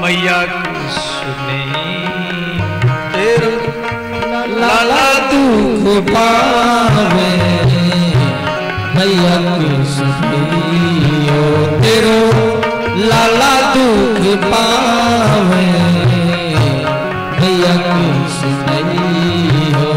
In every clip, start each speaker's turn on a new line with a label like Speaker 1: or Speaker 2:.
Speaker 1: मैया की सुनी तेरो लाला दुख पावे मैया की सुनियो तेरो लाला दुख पावे मैया की सुनियो।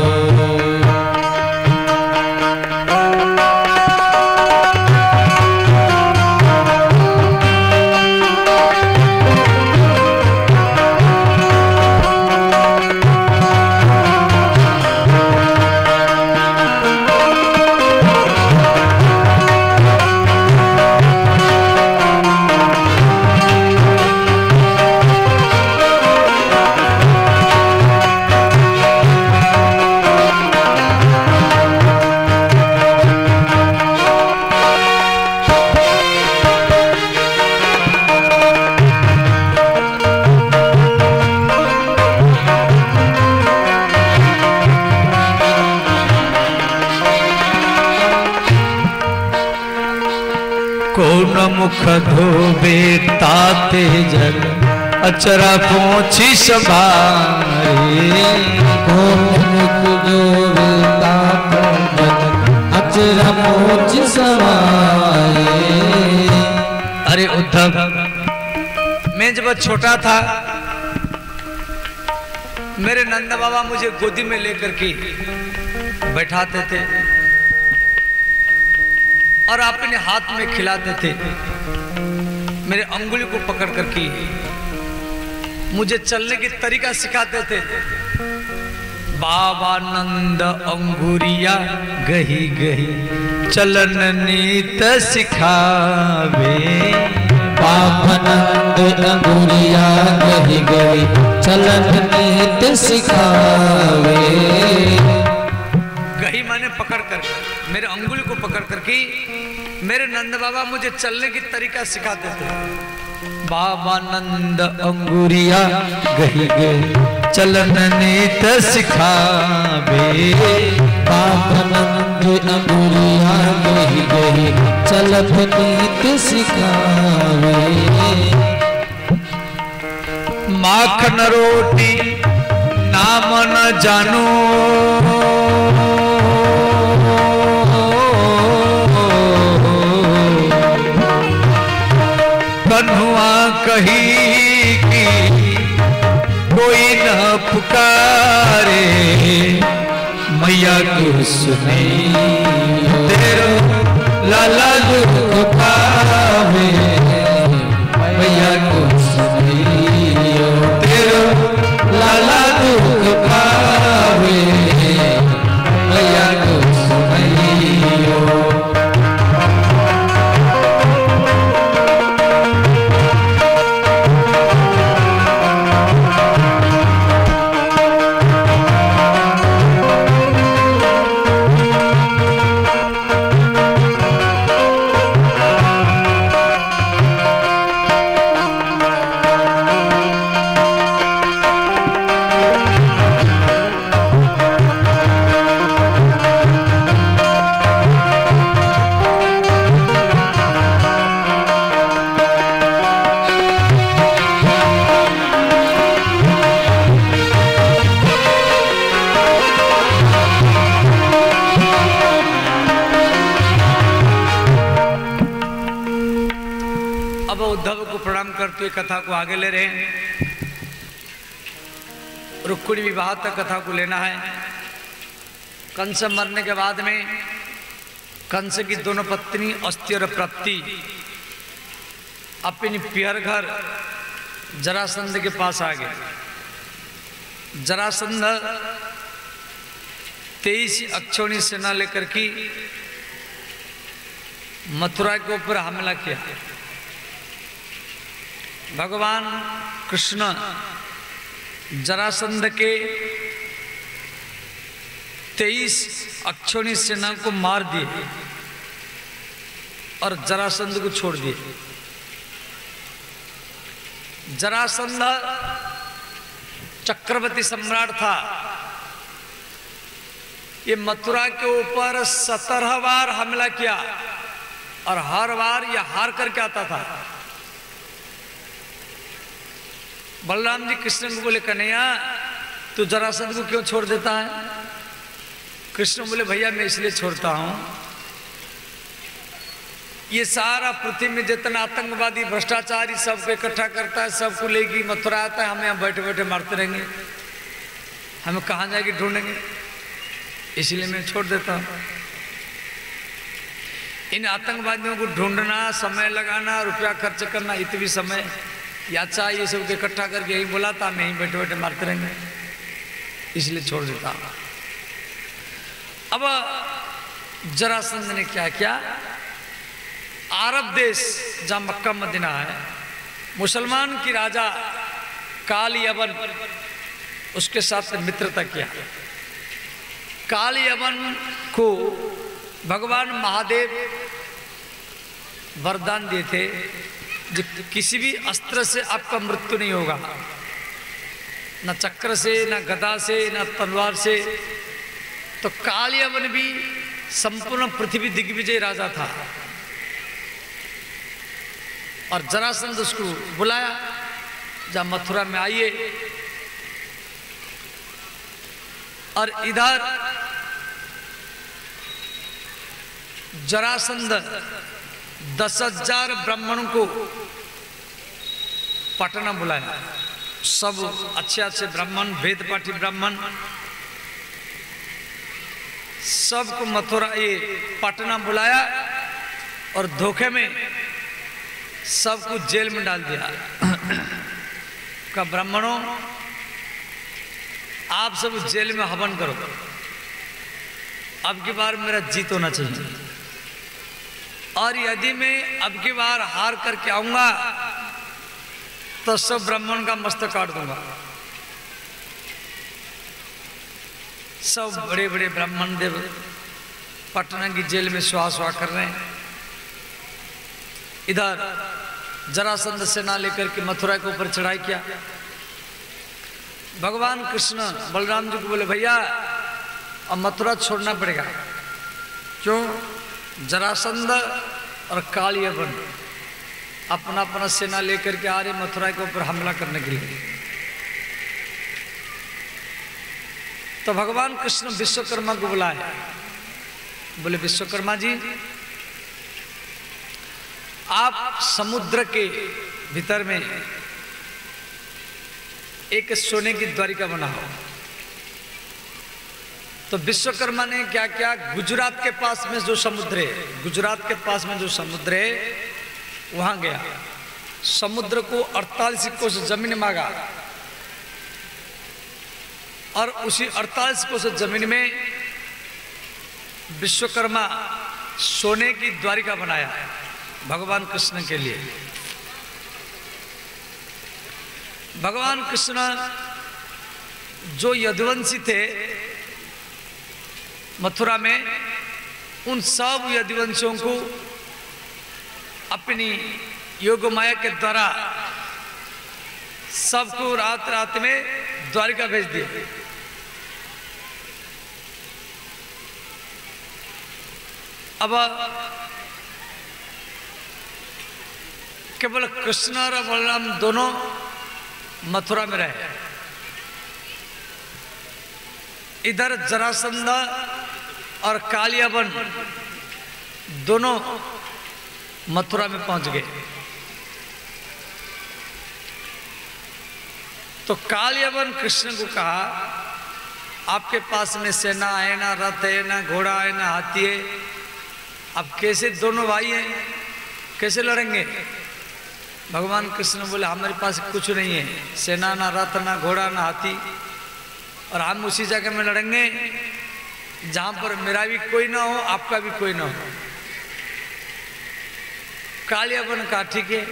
Speaker 1: कौन मुख धोबे ताते जल अचरा पहुँची संभारे कौन मुख धोबे ताते जल अचरा पहुँची संभारे। अरे उद्धव, मैं जब छोटा था मेरे नंद बाबा मुझे गोदी में लेकर के बैठाते थे और अपने हाथ में खिलाते थे, मेरे अंगुली को पकड़ करके मुझे चलने की तरीका सिखाते थे। बाबा नंद अंगुरिया गही गही चलन नीत सिखावे बाबा नंद अंगुरिया गही गही चलन नीत सिखावे। गही माने पकड़ कर, मेरे अंगुली को पकड़ करके मेरे नंद बाबा मुझे चलने की तरीका सिखाते थे। बाबा नंद अंगुरिया गही गही चलन नीत सिखावे बाबा नंद अंगुरिया गही गही चलन नीत सिखावे। माखन रोटी नाम न जानो कन्हुआ कही कि कोई न पुकारे मैया को सुने तेरो लाला दुख पावे मैया को सुनियो तेरो लाला दुख पावे मैया को सुनियो। उद्धव को प्रणाम करते हुए कथा को आगे ले रहे हैं। रुक्मिणी विवाह तक कथा को लेना है। कंस मरने के बाद में कंस की दोनों पत्नी अस्ति और प्राप्ति अपनी पियर घर जरासंध के पास आ गए। जरासंध 23 अक्षौणी सेना लेकर की मथुरा के ऊपर हमला किया। भगवान कृष्ण जरासंध के 23 अक्षौणी सेना को मार दिए और जरासंध को छोड़ दिए। जरासंध चक्रवर्ती सम्राट था। ये मथुरा के ऊपर 17 बार हमला किया और हर बार यह हार करके आता था। बलराम जी कृष्ण को बोले कन्हैया तू जरासंध को क्यों छोड़ देता है? कृष्ण बोले भैया मैं इसलिए छोड़ता हूं, ये सारा पृथ्वी में जितना आतंकवादी भ्रष्टाचारी सबको इकट्ठा करता है, सबको लेके मथुरा आता है, हम यहाँ बैठे बैठे मारते रहेंगे, हमें कहाँ जाके ढूंढेंगे, इसलिए मैं छोड़ देता हूँ। इन आतंकवादियों को ढूंढना, समय लगाना, रुपया खर्च करना, इतनी समय याचा ये सब इकट्ठा करके यही बोला था, मैं यहीं बैठे बैठे मारते रहेंगे, इसलिए छोड़ देता हूँ। अब जरासंध ने क्या किया, अरब देश जहाँ मक्का मदीना है, मुसलमान की राजा काल यवन उसके साथ मित्रता किया। काल यवन को भगवान महादेव वरदान दिए थे कि किसी भी अस्त्र से आपका मृत्यु नहीं होगा, न चक्र से, न गदा से, न तलवार से। तो काल यवन भी संपूर्ण पृथ्वी दिग्विजय राजा था और जरासंध उसको बुलाया, जब मथुरा में आइए। और इधर जरासंध 10,000 ब्राह्मणों को पटना बुलाया, सब अच्छे अच्छे ब्राह्मण, वेद पाठी ब्राह्मण, सबको मथुरा ये पटना बुलाया और धोखे में सबको जेल में डाल दिया। का ब्राह्मणों आप सब जेल में हवन करो, अब की बार मेरा जीत होना चाहिए, और यदि मैं अब की बार हार करके आऊंगा तो सब ब्राह्मण का मस्तक काट दूंगा। सब बड़े बड़े ब्राह्मण देव पटना की जेल में सुहा सुहा कर रहे हैं। इधर जरासंध सेना लेकर के मथुरा के ऊपर चढ़ाई किया। भगवान कृष्ण बलराम जी को बोले भैया अब मथुरा छोड़ना पड़ेगा। क्यों? जरासंध और काल यवन अपना अपना सेना लेकर के आ रहे मथुरा के ऊपर हमला करने के लिए। तो भगवान कृष्ण विश्वकर्मा को बुलाए, बोले विश्वकर्मा जी आप समुद्र के भीतर में एक सोने की द्वारिका बनाओ। तो विश्वकर्मा ने क्या किया, गुजरात के पास में जो समुद्र है, गुजरात के पास में जो समुद्र है वहां गया, समुद्र को 48 कोस जमीन मांगा और उसी 48 कोस जमीन में विश्वकर्मा सोने की द्वारिका बनाया भगवान कृष्ण के लिए। भगवान कृष्ण जो यदुवंशी थे मथुरा में, उन सब यदुवंशियों को अपनी योग माया के द्वारा सबको रात रात में द्वारिका भेज दिए। अब केवल कृष्ण और बलराम दोनों मथुरा में रहे। इधर जरासंध और काल यवन दोनों मथुरा में पहुंच गए। तो काल यवन कृष्ण को कहा आपके पास में सेना है ना, रथ है ना, घोड़ा है ना, हाथी है, अब कैसे दोनों भाई हैं, कैसे लड़ेंगे? भगवान कृष्ण बोले हमारे पास कुछ नहीं है, सेना ना, रथ ना, घोड़ा ना, हाथी, और हम उसी जगह में लड़ेंगे जहां पर मेरा भी कोई ना हो, आपका भी कोई ना हो। काल यवन कहा ठीक है।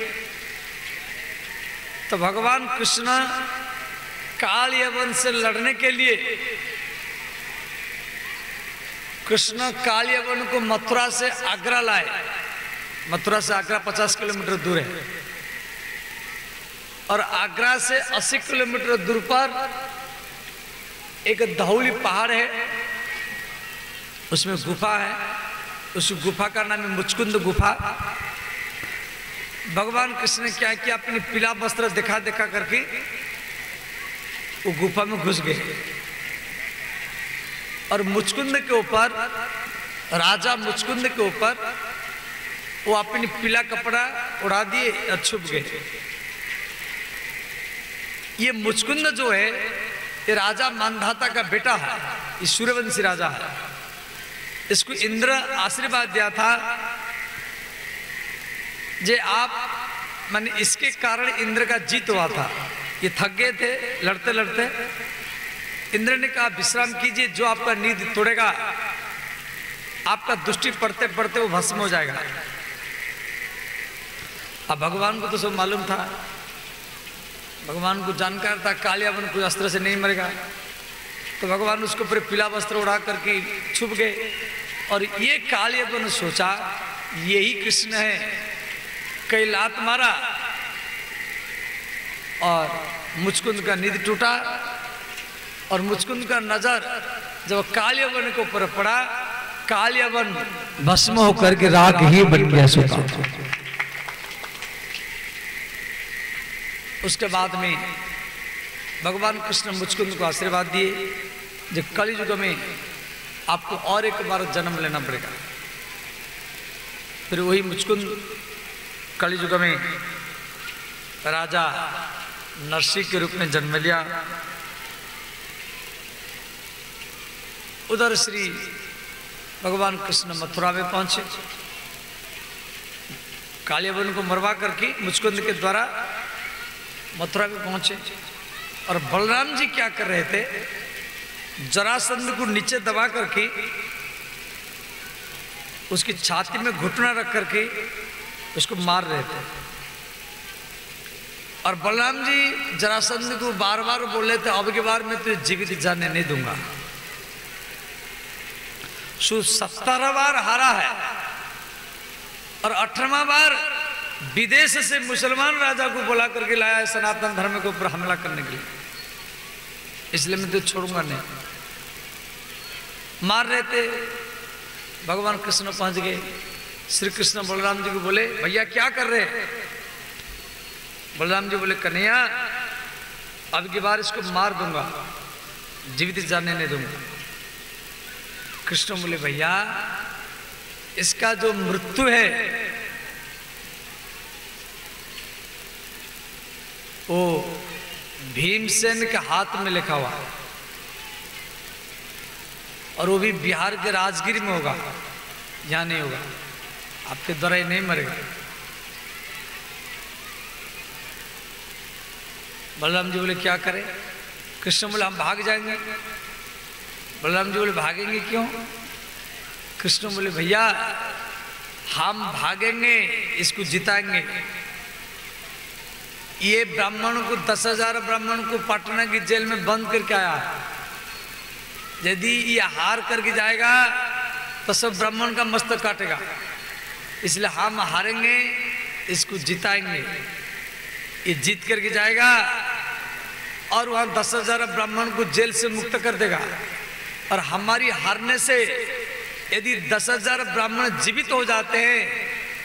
Speaker 1: तो भगवान कृष्ण काल यवन से लड़ने के लिए कृष्ण काल यवन को मथुरा से आगरा लाए। मथुरा से आगरा 50 किलोमीटर दूर है और आगरा से 80 किलोमीटर दूर पर एक धौली पहाड़ है, उसमें गुफा है, उस गुफा का नाम है मुचकुंद गुफा। भगवान कृष्ण ने क्या किया, अपनी पीला वस्त्र दिखा दिखा करके वो गुफा में घुस गए और मुचकुंद के ऊपर, राजा मुचकुंद के ऊपर वो अपनी पीला कपड़ा उड़ा दिए और छुप गए। ये मुचकुंद जो है ये राजा मानधाता का बेटा है, ये सूर्यवंशी राजा है। इसको इंद्र आशीर्वाद दिया था जे आप माने इसके कारण इंद्र का जीत हुआ था। ये थक गए थे लड़ते लड़ते, इंद्र ने कहा विश्राम कीजिए, जो आपका नींद तोड़ेगा आपका दृष्टि पड़ते पड़ते वो भस्म हो जाएगा। अब भगवान को तो सब मालूम था, भगवान को जानकार था कालियावन कोई अस्त्र से नहीं मरेगा, तो भगवान उसको पूरे पीला वस्त्र उड़ा करके छुप गए। और ये कालियावन ने सोचा यही कृष्ण है, कई लात मारा और मुचकुंद का नींद टूटा और मुचकुंद का नजर जब कालियावन के ऊपर पड़ा, कालियावन भस्म होकर के राख ही बन गया सोता। उसके बाद में भगवान कृष्ण मुचकुंद को आशीर्वाद दिए, जो कलियुग में आपको और एक बार जन्म लेना पड़ेगा। फिर वही मुचकुंद कलियुग में राजा नरसिंह के रूप में जन्म लिया। उधर श्री भगवान कृष्ण मथुरा में पहुंचे, कालियावन को मरवा करके मुचकुंद के द्वारा मथुरा में पहुंचे। और बलराम जी क्या कर रहे थे, जरासंध को नीचे दबा करके उसकी छाती में घुटना रख करके उसको मार रहे थे। और बलराम जी जरासंध को बार बार बोल रहे थे अब की बार मैं तुझे जीवित जाने नहीं दूंगा। 17 बार हारा है और 18वां बार विदेश से मुसलमान राजा को बुला करके लाया है सनातन धर्म के ऊपर हमला करने के लिए, इसलिए मैं तुझे छोड़ूंगा नहीं। मार रहे थे, भगवान कृष्ण पहुंच गए। श्री कृष्ण बलराम जी को बोले भैया क्या कर रहे हैं? बलराम जी बोले कन्हैया अब की बार इसको मार दूंगा, जीवित जाने नहीं दूंगा। कृष्ण बोले भैया इसका जो मृत्यु है वो भीमसेन के हाथ में लिखा हुआ है और वो भी बिहार के राजगीर में होगा, यहां नहीं होगा, आपके द्वारा ही नहीं मरेगा। बलराम जी बोले क्या करें? कृष्ण बोले हम भाग जाएंगे। बलराम जी बोले भागेंगे क्यों? कृष्ण बोले भैया हम भागेंगे इसको जिताएंगे। ये ब्राह्मणों को 10,000 ब्राह्मण को पटना की जेल में बंद करके आया, यदि ये हार करके जाएगा तो सब ब्राह्मण का मस्तक काटेगा, इसलिए हम हारेंगे इसको जिताएंगे। ये जीत करके जाएगा और वहां 10,000 ब्राह्मण को जेल से मुक्त कर देगा और हमारी हारने से यदि 10,000 ब्राह्मण जीवित हो जाते हैं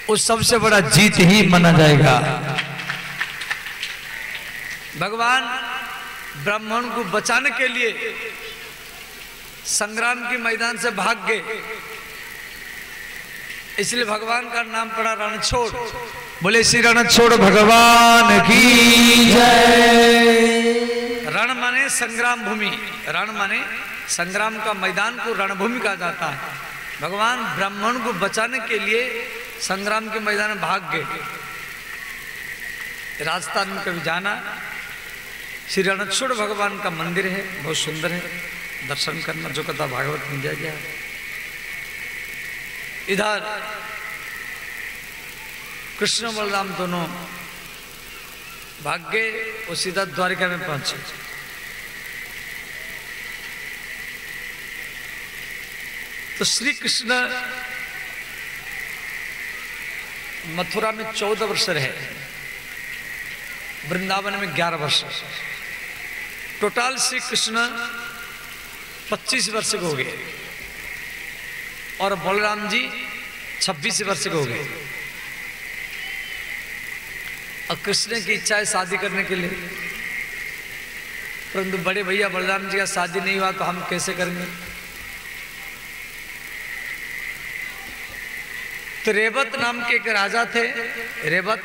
Speaker 1: वो सबसे बड़ा जीत ही माना जाएगा। भगवान ब्राह्मण को बचाने के लिए संग्राम के मैदान से भाग गए, इसलिए भगवान का नाम पड़ा रणछोड़। बोले श्री रणछोड़ भगवान की जय। रण माने संग्राम भूमि, रण माने संग्राम का मैदान को रणभूमि कहा जाता है। भगवान ब्राह्मण को बचाने के लिए संग्राम के मैदान में भाग गए। राजस्थान में कभी जाना, श्री रणछोड़ भगवान का मंदिर है, बहुत सुंदर है, दर्शन करना, जो कथा भागवत में दिया गया है। इधर कृष्ण बलराम दोनों भाग गए, वो सीधा द्वारिका में पहुंचे। तो श्री कृष्ण मथुरा में 14 वर्ष रहे, वृंदावन में 11 वर्ष, टोटल श्री कृष्ण 25 वर्ष के हो गए और बलराम जी 26 वर्ष के हो गए। और कृष्ण की इच्छा है शादी करने के लिए, परंतु बड़े भैया बलराम जी का शादी नहीं हुआ तो हम कैसे करेंगे। तो रेवत नाम के एक राजा थे, रेवत,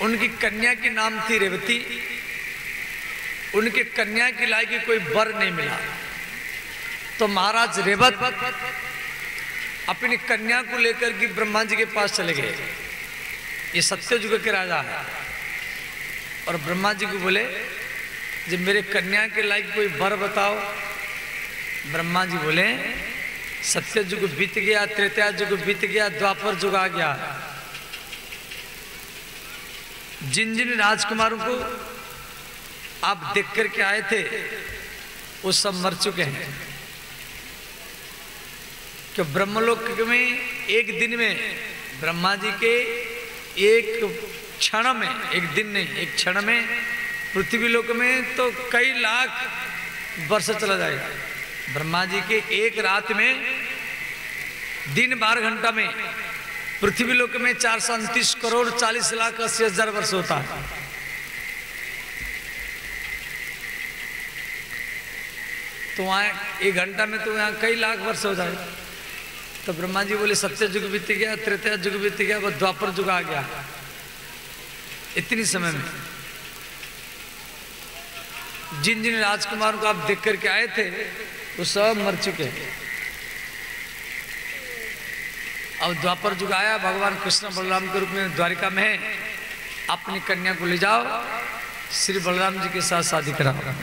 Speaker 1: उनकी कन्या की नाम थी रेवती। उनके कन्या की लायक कोई वर नहीं मिला, तो महाराज रेवत अपनी कन्या को लेकर के ब्रह्मा जी के पास चले गए। ये सत्ययुग के राजा है। और ब्रह्मा जी को बोले जब मेरे कन्या के लायक कोई वर बताओ। ब्रह्मा जी बोले सत्ययुग बीत गया, त्रेता युग बीत गया, द्वापर युग आ गया। जिन जिन राजकुमारों को आप देख करके आए थे वो सब मर चुके हैं। कि ब्रह्मलोक में एक दिन में ब्रह्मा जी के एक क्षण में, एक दिन नहीं, एक क्षण में पृथ्वी लोक में तो कई लाख वर्ष चला जाएगा। ब्रह्मा जी के एक रात में, दिन 12 घंटा में पृथ्वी लोक में 429 करोड़ 40 लाख 80 हजार वर्ष होता है। तो वहाँ 1 घंटा में तो यहाँ कई लाख वर्ष हो जाए। तो ब्रह्मा जी बोले सत्य युग बीत गया, त्रेता युग बीत गया, वो द्वापर युग आ गया। इतनी समय में जिन जिन राजकुमारों को आप देख करके आए थे वो सब मर चुके हैं। अब द्वापर युग आया, भगवान कृष्ण बलराम के रूप में द्वारिका में है। अपनी कन्या को ले जाओ, श्री बलराम जी के साथ शादी कराओ।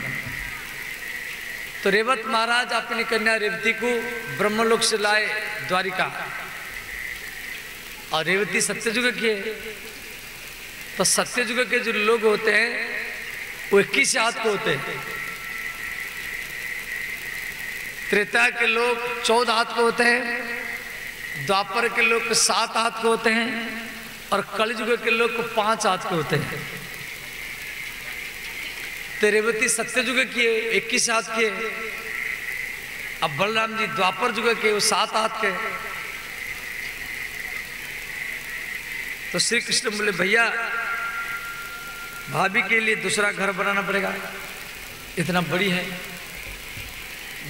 Speaker 1: तो रेवत महाराज अपनी कन्या रेवती को ब्रह्मलोक से लाए द्वारिका, और रेवती सत्ययुग की है। तो सत्ययुग के जो लोग होते हैं वो 21 हाथ को होते हैं, त्रेता के लोग 14 हाथ को होते हैं, द्वापर के लोग 7 हाथ को होते हैं, और कलयुग के लोग 5 हाथ के होते हैं। तो रेवती सत्ययुग की है, 21 हाथ के। अब बलराम जी द्वापर युग के, वो 7 हाथ के। तो श्री कृष्ण बोले भैया भाभी के लिए दूसरा घर बनाना पड़ेगा, इतना बड़ी है।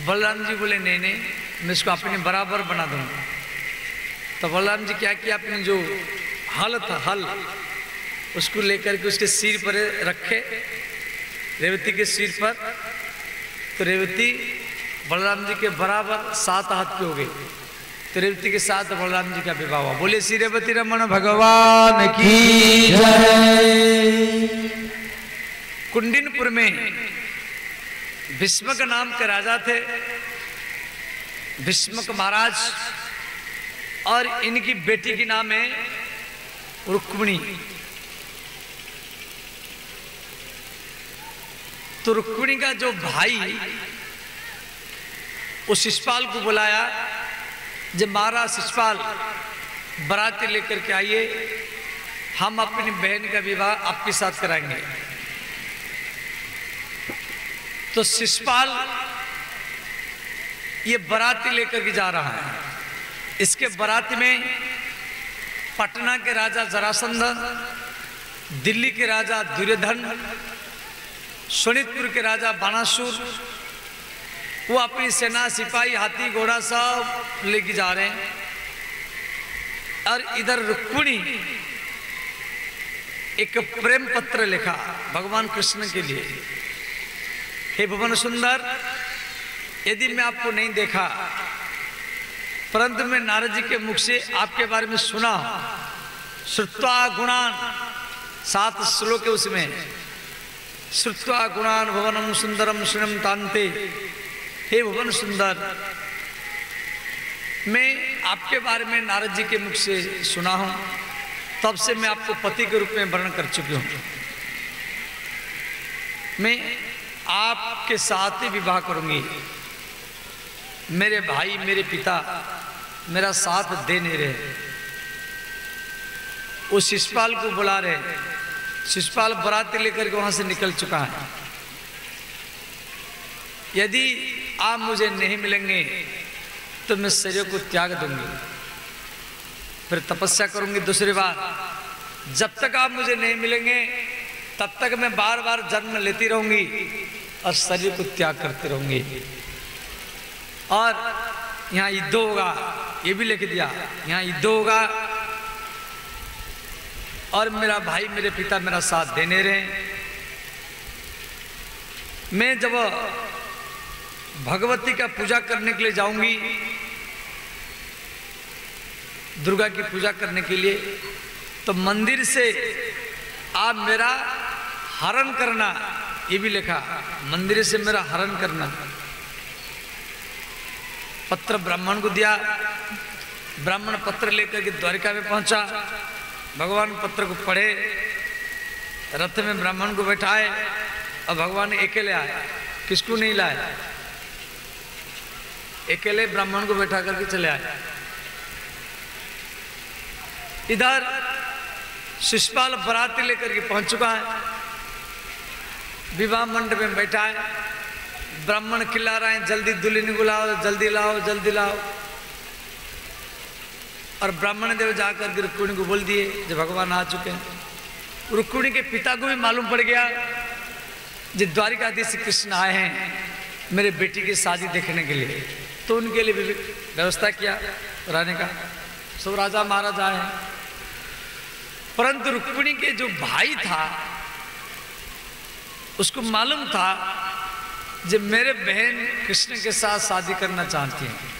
Speaker 1: बलराम जी बोले नहीं नहीं, मैं इसको अपने बराबर बना दूंगा। तो बलराम जी क्या किया, अपने जो हल था, हल उसको लेकर के उसके सिर पर रखे, रेवती के सिर पर। तो रेवती बलराम जी के बराबर 7 हाथ की हो गई। तो रेवती के साथ बलराम जी का विवाह हुआ। बोले श्री रेवती रमन भगवान की जय। कुंडिनपुर में भीष्मक नाम के राजा थे, भीष्मक महाराज, और इनकी बेटी की नाम है रुक्मिणी। तो रुक्मिणी का जो भाई उस शिशुपाल को बुलाया, जब महाराज शिशुपाल बाराती लेकर के आइए, हम अपनी बहन का विवाह आपके साथ कराएंगे। तो शिशुपाल ये बाराती लेकर के जा रहा है। इसके बाराती में पटना के राजा जरासंध, दिल्ली के राजा दुर्योधन, शोणितपुर के राजा बाणासुर, वो अपनी सेना, सिपाही, हाथी, घोड़ा सब लेके जा रहे हैं। और इधर रुक्मिणी एक प्रेम पत्र लिखा भगवान कृष्ण के लिए। हे भुवन सुंदर, यदि मैं आपको नहीं देखा, परंतु मैं नारद जी के मुख से आपके बारे में सुना, श्रुत्वा गुणान, 7 श्लोक है उसमें, श्रुत्वा गुणान भुवनम सुंदरम श्रीनम तांते। हे भुवन सुंदर, मैं आपके बारे में नारद जी के मुख से सुना हूं, तब से मैं आपको पति के रूप में वर्णन कर चुकी हूं। मैं आपके साथ ही विवाह करूंगी। मेरे भाई, मेरे पिता मेरा साथ दे नहीं रहे। उस शिशुपाल को बुला रहे। शिशुपाल बराती लेकर के वहां से निकल चुका है। यदि आप मुझे नहीं मिलेंगे तो मैं शरीर को त्याग दूंगी, फिर तपस्या करूंगी दूसरी बार, जब तक आप मुझे नहीं मिलेंगे तब तक मैं बार बार जन्म लेती रहूंगी और शरीर को त्याग करती रहूंगी। और यहाँ युद्ध होगा, ये भी लिख दिया, यहाँ युद्ध होगा और मेरा भाई मेरे पिता मेरा साथ देने रहे। मैं जब भगवती का पूजा करने के लिए जाऊंगी, दुर्गा की पूजा करने के लिए, तो मंदिर से आप मेरा हरण करना, ये भी लिखा, मंदिर से मेरा हरण करना। पत्र ब्राह्मण को दिया, ब्राह्मण पत्र लेकर के द्वारिका में पहुंचा, भगवान पत्र को पढ़े, रथ में ब्राह्मण को बैठाए और भगवान अकेले आए, किसको नहीं लाए, अकेले ब्राह्मण को बैठा करके चले आए। इधर शिशुपाल बराती लेकर के पहुंच चुका है, विवाह मंडप में बैठा है, ब्राह्मण खिला रहे हैं, जल्दी दुल्हन को लाओ, जल्दी लाओ, जल्दी लाओ। और ब्राह्मण देव जाकर रुक्मिणी को बोल दिए जब भगवान आ चुके हैं। रुक्मिणी के पिता को भी मालूम पड़ गया जो द्वारिकाधीश श्री कृष्ण आए हैं मेरे बेटी की शादी देखने के लिए, तो उनके लिए भी व्यवस्था किया रहने का। सब राजा महाराजा हैं, परंतु रुक्मिणी के जो भाई था उसको मालूम था जब मेरे बहन कृष्ण के साथ शादी करना चाहती हैं,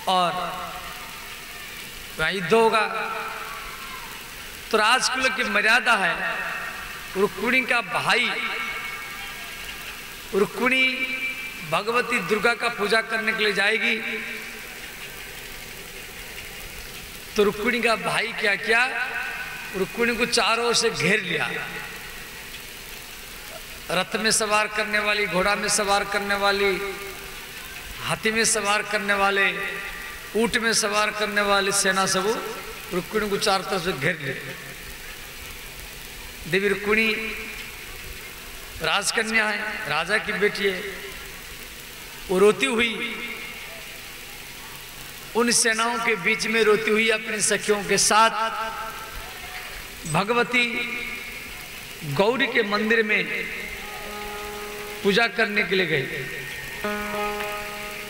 Speaker 1: और युद्ध होगा तो राजकुल की मर्यादा है, रुक्मिणी का भाई, रुक्मिणी भगवती दुर्गा का पूजा करने के लिए जाएगी, तो रुक्मिणी का भाई क्या किया, रुक्मिणी को चारों ओर से घेर लिया। रथ में सवार करने वाली, घोड़ा में सवार करने वाली, हाथी में सवार करने वाले, ऊंट में सवार करने वाली सेना सब रुक्मिणी को चारों तरफ से घेर ले। देवी रुक्मिणी राजकन्या है, राजा की बेटी है, वो रोती हुई उन सेनाओं के बीच में रोती हुई अपनी सखियों के साथ भगवती गौरी के मंदिर में पूजा करने के लिए गई,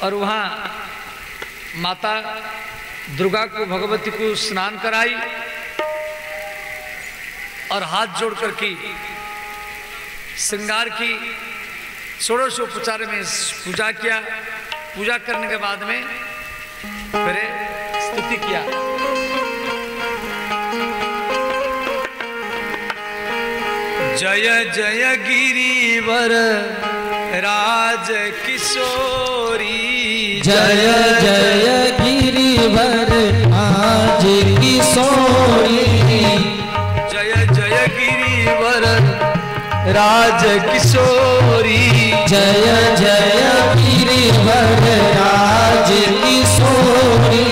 Speaker 1: और वहां माता दुर्गा को, भगवती को स्नान कराई और हाथ जोड़ कर की श्रृंगार की, षोडशोपचार में पूजा किया। पूजा करने के बाद में फिर स्तुति किया। जय जय गिरिवर राज किशोरी,
Speaker 2: जय जय गिरिवर आज किशोरी,
Speaker 1: जय जय गिरिवर राज किशोरी,
Speaker 2: जय जय गिरिवर राज किशोरी,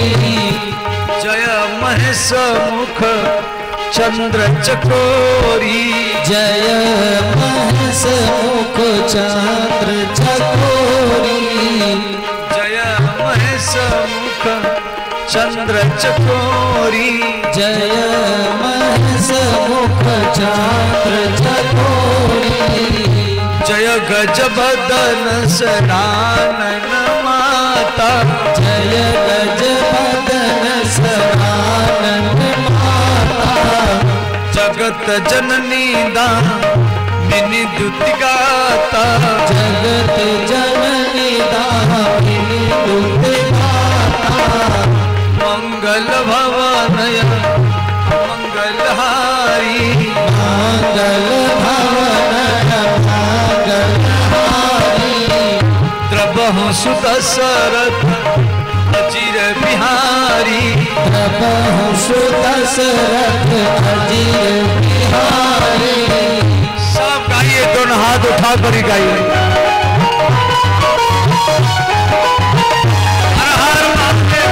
Speaker 1: जय महेश मुख चंद्र चकोरी,
Speaker 2: जय महेश मुख चंद्र चकोरी,
Speaker 1: जय महेश मुख चंद्र चकोरी,
Speaker 2: जय महेश मुख चंद्र चकोरी,
Speaker 1: जय गजबदन सनानन माता,
Speaker 2: जय गजबदन सनानन माता,
Speaker 1: जगत जननी दामिनी दुति गाता,
Speaker 2: जगत जननी दामिनी दुति गाता,
Speaker 1: मंगल भवनय मंगलहारी,
Speaker 2: मंगल भवन मंगलहारी,
Speaker 1: द्रवहु सुत शरथ अचिर बिहारी,
Speaker 2: द्रवहु सुत शरथ अचिर बिहारी।
Speaker 1: सब गाइए, दोनों हाथ उठा कर गाइए। हर हर महादेव।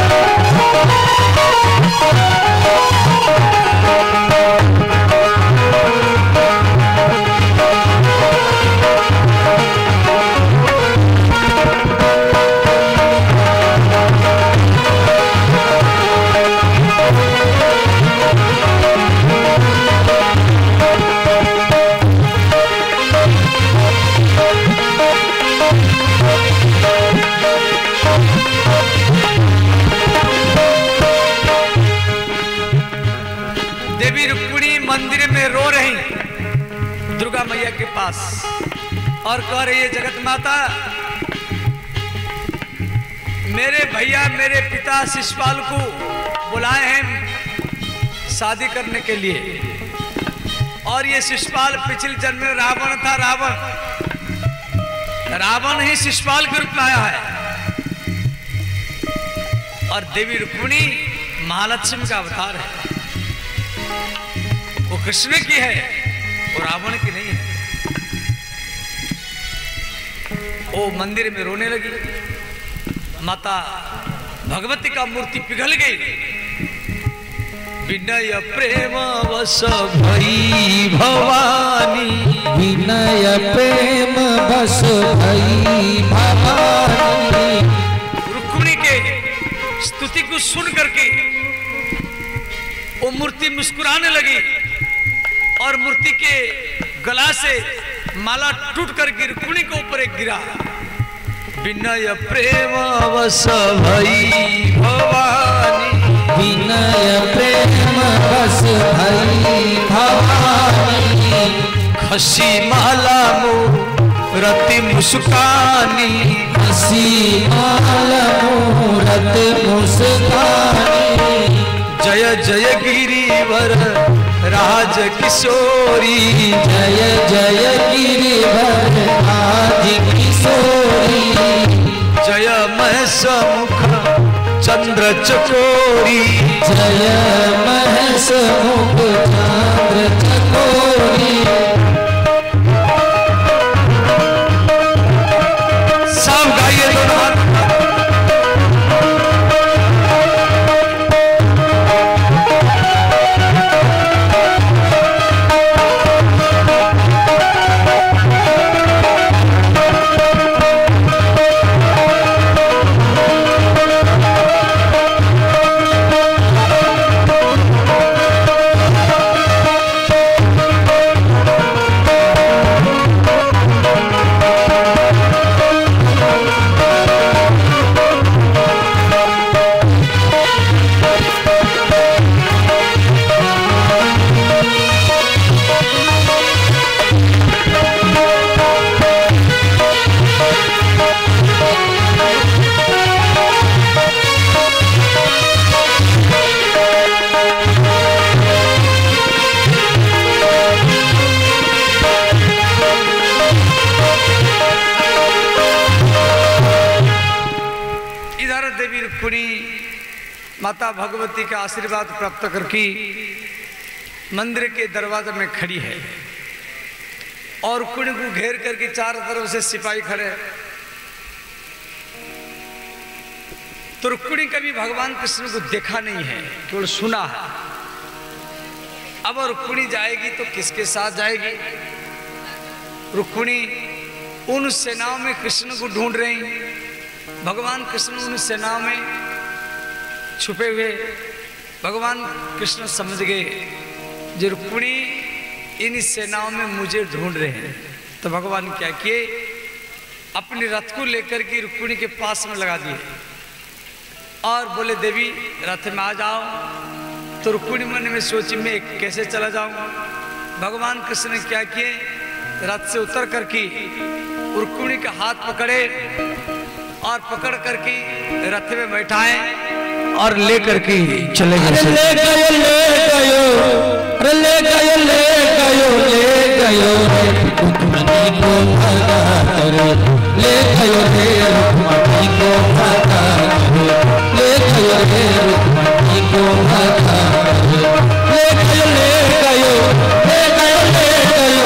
Speaker 1: देवी रुक्मिणी मंदिर में रो रही दुर्गा मैया के पास और कह रही है, जगत माता, मेरे भैया मेरे पिता शिशुपाल को बुलाए हैं शादी करने के लिए, और ये शिशुपाल पिछले जन्म में रावण था। रावण ही शिशुपाल के रूप में आया है, और देवी रुक्मिणी महालक्ष्मी का अवतार है। वो कृष्ण की है, वो रावण की नहीं है। वो मंदिर में रोने लगी। माता भगवती का मूर्ति पिघल गई। विनय प्रेम वश भई भवानी,
Speaker 2: विनय प्रेम बस भई भवानी।
Speaker 1: रुक्मिणी के स्तुति को सुन करके वो मूर्ति मुस्कुराने लगी, और मूर्ति के गला से माला टूट करके रुक्मिणी के ऊपर एक गिरा। विनय प्रेम वश भई भवानी,
Speaker 2: विनय प्रेम बस भई भवानी।
Speaker 1: खसी माला मूरति मुस्कानी,
Speaker 2: हसी माल मूरत मुस्कानी।
Speaker 1: जय जय गिरिवर राज किशोरी,
Speaker 2: जय जय गिरिवर राज किशोरी।
Speaker 1: जय महेश मुख चंद्र चकोरी,
Speaker 2: जय महेश मुख चंद्र चकोरी।
Speaker 1: सब गाइए दोनों हाथ। माता भगवती का आशीर्वाद प्राप्त करके मंदिर के दरवाजे में खड़ी है, और कुंड को घेर करके चारों तरफ से सिपाही खड़े। तो रुक्मिणी कभी भगवान कृष्ण को देखा नहीं है, केवल सुना है। अब रुक्मिणी जाएगी तो किसके साथ जाएगी? रुक्मिणी उन सेनाओं में कृष्ण को ढूंढ रही। भगवान कृष्ण उन सेनाओं में छुपे हुए। भगवान कृष्ण समझ गए जो रुक्मिणी इन सेनाओं में मुझे ढूंढ रहे हैं। तो भगवान क्या किए, अपने रथ को लेकर के रुक्मिणी के पास में लगा दिए और बोले, देवी रथ में आ जाओ। तो रुक्मिणी मन में सोची, मैं कैसे चला जाऊंगा? भगवान कृष्ण ने क्या किए, रथ से उतर करके रुक्मिणी का हाथ पकड़े और पकड़ करके रथ में बैठाए और लेकर के चले गए।
Speaker 2: ले गयो रुक्मिणी को भगा कर, ले गयो रे रुक्मिणी को भगा कर, ले गयो रे रुक्मिणी को भगा कर, ले गयो ले गयो ले गयो ले गयो।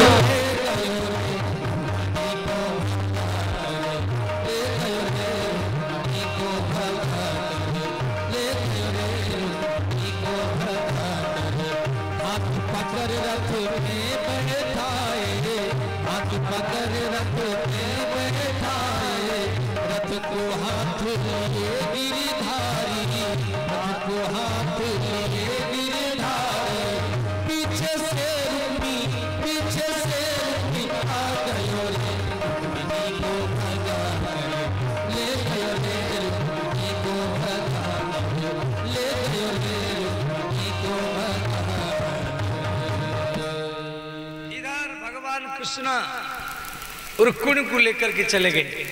Speaker 1: भगवान कृष्ण रुक्मिणी को लेकर के चले गए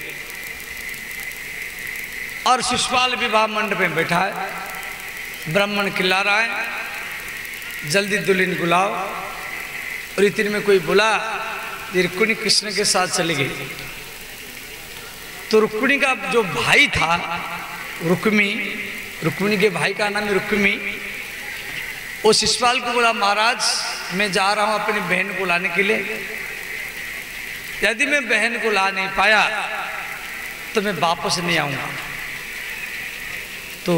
Speaker 1: और शिशुपाल विवाह मंडप में बैठा है, ब्राह्मण खिला रहा है, जल्दी दुल्हन को लाओ। और इतने में कोई बोला, रुक्मिणी कृष्ण के साथ चली गई। तो रुक्मिणी का जो भाई था रुक्मिणी के भाई का नाम है रुक्मी, वो शिशुपाल को बोला, महाराज मैं जा रहा हूं अपनी बहन को लाने के लिए, यदि मैं बहन को ला नहीं पाया तो मैं वापस नहीं आऊंगा। तो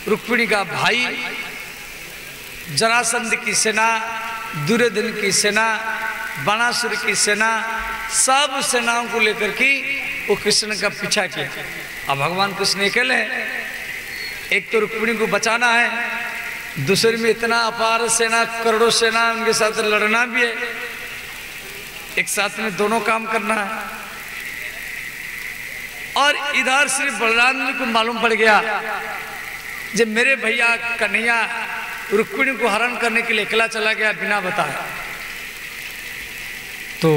Speaker 1: रुक्मिणी का भाई जरासंध की सेना, दुर्योधन की सेना, बाणासुर की सेना, सब सेनाओं को लेकर के वो कृष्ण का पीछा किया। अब भगवान कृष्ण अकेले हैं, एक तो रुक्मिणी को बचाना है, दूसरे में इतना अपार सेना, करोड़ों सेना, उनके साथ लड़ना भी है, एक साथ में दोनों काम करना है। और इधर श्री बलराम जी को मालूम पड़ गया जब मेरे भैया कन्हैया रुक्मिणी को हरण करने के लिए अकेला चला गया बिना बताए। तो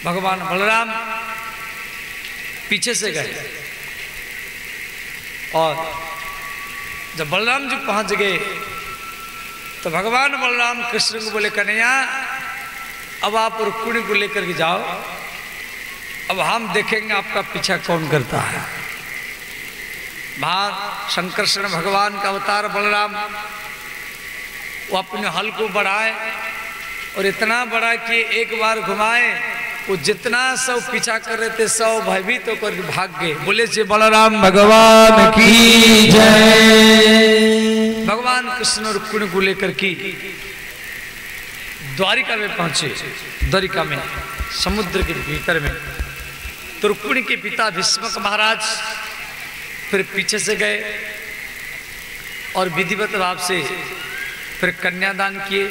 Speaker 1: भगवान बलराम पीछे से गए और जब बलराम जी पहुंच गए तो भगवान बलराम कृष्ण को बोले, कन्हैया अब आप रुक्मिणी को लेकर के जाओ, अब हम देखेंगे आपका पीछा कौन करता है। वहां शंकरषण भगवान का अवतार बलराम, वो अपने हल को बढ़ाए और इतना बड़ा कि एक बार घुमाए, वो जितना सब पीछा कर रहे थे सब भयभीत होकर भाग गए। बोले श्री बलराम भगवान की जय। भगवान कृष्ण रुक्मिणी को लेकर की द्वारिका में पहुंचे। द्वारिका में समुद्र के भीतर में तो रुक्मिणी के पिता भीष्मक महाराज फिर पीछे से गए और विधिवत भाव से फिर कन्यादान किए।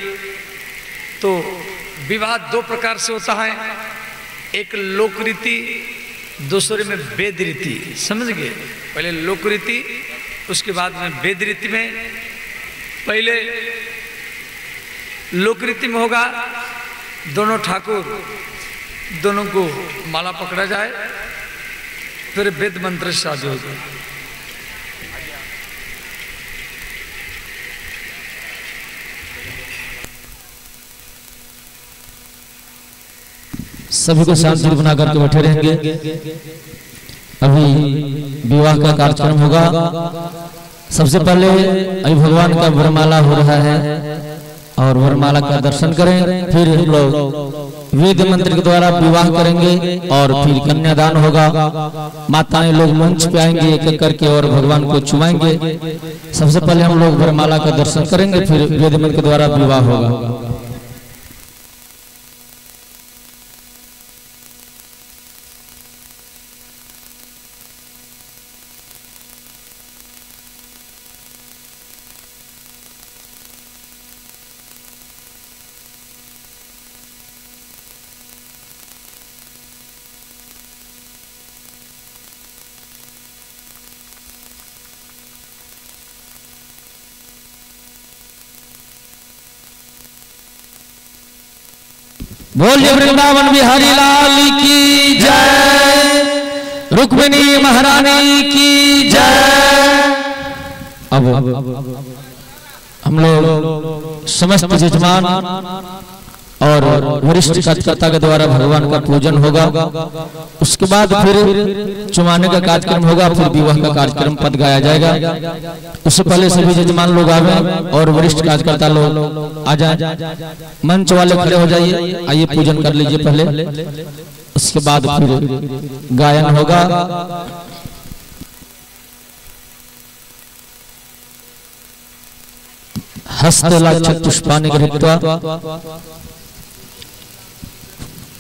Speaker 1: तो विवाह दो प्रकार से होता है, एक लोक रीति, दूसरे में वेद रीति। समझ गए? पहले लोक रीति, उसके बाद में वेद रीति में। पहले लोक रीति में होगा दोनों ठाकुर, दोनों को माला पकड़ा जाए, फिर वेद मंत्र से शादी होगी।
Speaker 2: सभी को शांति बना करके बैठे रहेंगे। अभी विवाह का कार्यक्रम होगा। सबसे पहले अभी भगवान का वरमाला हो रहा है और वरमाला का दर्शन करें, फिर हम लोग वेद मंत्र के द्वारा विवाह करेंगे और फिर कन्यादान होगा। माताएं लोग मंच पे आएंगे एक एक करके और भगवान को चुमाएंगे। सबसे पहले हम लोग वरमाला का दर्शन करेंगे, फिर वेद मंत्र के द्वारा विवाह होगा। बोलिए वृंदावन बिहारी लाल की जय, रुक्मिणी महारानी की जय। अब हम लोग समस्त यजमान और वरिष्ठ कार्यकर्ता के द्वारा भगवान का पूजन होगा। उसके बाद फिर चुमाने का कार्यक्रम होगा, फिर विवाह का कार्यक्रम पद गाया जाएगा। उससे पहले सभी यजमान लोग आवे और वरिष्ठ कार्यकर्ता लोग आ जाए। मंच वाले खड़े हो जाइए, आइए पूजन कर लीजिए पहले, उसके बाद फिर गायन होगा। हस्तलाक्षक पुष्पाणि गृहीत्वा,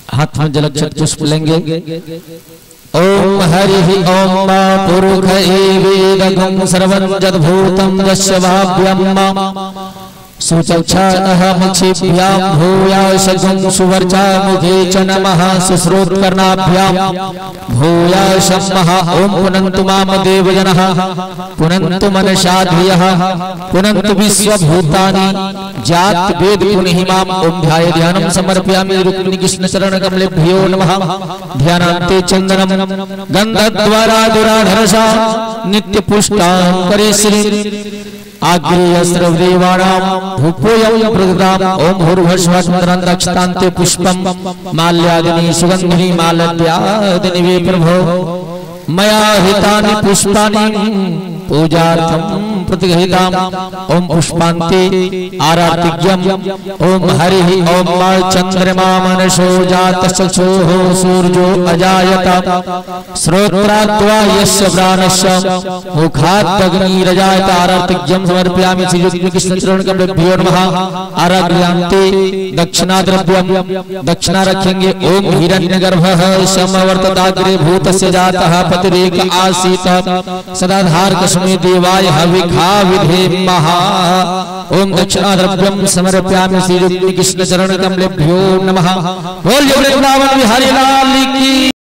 Speaker 2: हाथ में जलक्षक पुष्प लेंगे। ओम हरि ओम पुरुष एवेदगं सर्वं जद्भूतं यस्य भाव्यं सुचक्षानहमक्षिभ्यां भूयाशं सुवर्चा मुखे च नमः सुश्रोत्कर्णाभ्यां भूयाशं महा ओम पुनन्तु माम देवजनः पुनन्तु मनसाधियः पुनन्तु विश्वभूतानि जात वेद पुनिहिमाम ओम ध्याय ध्यानं समर्पयामि रुक्मिणी कृष्ण चरण कमलेभ्यो नमः ध्यानान्ते चंदनम गंधद्वारा दुराधरसा नित्य पुष्टां करे श्री आग्रेय सर्वदेवानां धूपोऽयं प्रददाम ओम भूर्भुवस्सुवस्मरन्तक्षतान्ते पुष्पं माल्यादिनी सुगन्धिनी मालत्यादिनी वे प्रभो मया हितानि पुष्पाणि पूजार्थं प्रतिगृहीताम् ओम पुष्पान्ते आरातिज्ञम् ओम हरिः ओम चंद्रमा मनसो जातचक्षुः सूर्यो अजायत श्रोत्राद्वा यस्य प्राणस्य मुखादग्निरजायत आरातिज्ञं समर्पयामि श्री कृष्ण चरण कमलेभ्यो नमः आराध्यान्ते दक्षिणाद्रव्यं दक्षिणा रखेंगे ओम हिरण्यगर्भः समवर्तताग्रे भूतस्य जातः पतिरेक आसीत सदाधार कस्मै देवाय हविखा विधे महा ओम दक्षिणाद्रव्यं समर्पयामि श्री कृष्ण चरण कमलेभ्यो नमः बोल वृंदावन बिहारी लाल की।